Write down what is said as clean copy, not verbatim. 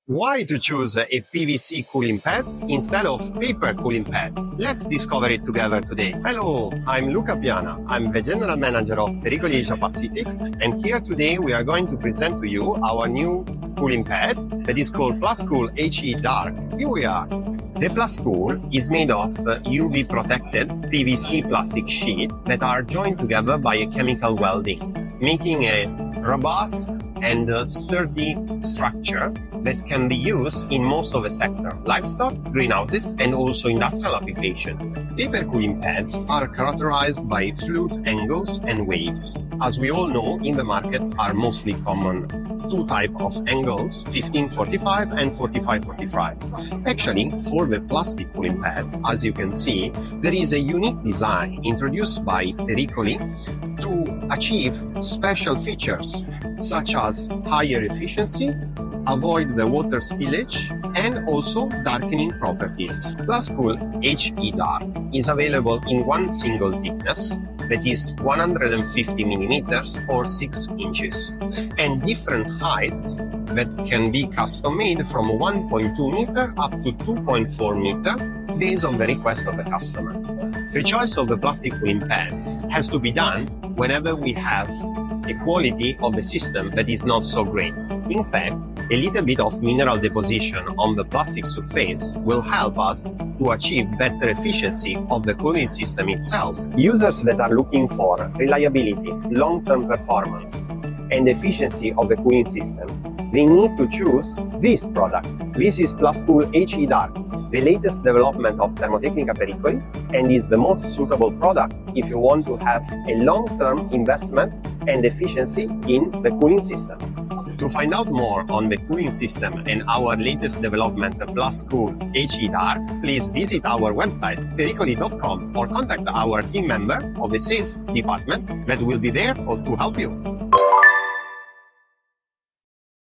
Why to choose a PVC cooling pads instead of paper cooling pad? Let's discover it together today. Hello, I'm Luca Piana. I'm the General Manager of Pericoli Asia Pacific, and here today we are going to present to you our new cooling pad that is called PlusCool HE Dark. Here we are. The PlusCool is made of UV protected PVC plastic sheet that are joined together by a chemical welding, making a robust and sturdy structure that can be used in most of the sector, livestock, greenhouses, and also industrial applications. Paper cooling pads are characterized by fluid angles and waves. As we all know, in the market are mostly common two types of angles, 1545 and 4545. Actually, for the plastic cooling pads, as you can see, there is a unique design introduced by Pericoli to achieve special features such as higher efficiency, avoid the water spillage, and also darkening properties. PlusCool HE Dark is available in one single thickness, that is 150 millimeters or 6 inches, and different heights that can be custom made from 1.2 meter up to 2.4 meter based on the request of the customer. The choice of the plastic cooling pads has to be done whenever we have a quality of the system that is not so great. In fact, a little bit of mineral deposition on the plastic surface will help us to achieve better efficiency of the cooling system itself. Users that are looking for reliability, long-term performance, and efficiency of the cooling system, they need to choose this product. This is PlusCool HE Dark, the latest development of Thermotecnica Pericoli, and is the most suitable product if you want to have a long-term investment and efficiency in the cooling system. To find out more on the cooling system and our latest development, the PlusCool HE Dark, please visit our website, pericoli.com, or contact our team member of the sales department that will be there to help you.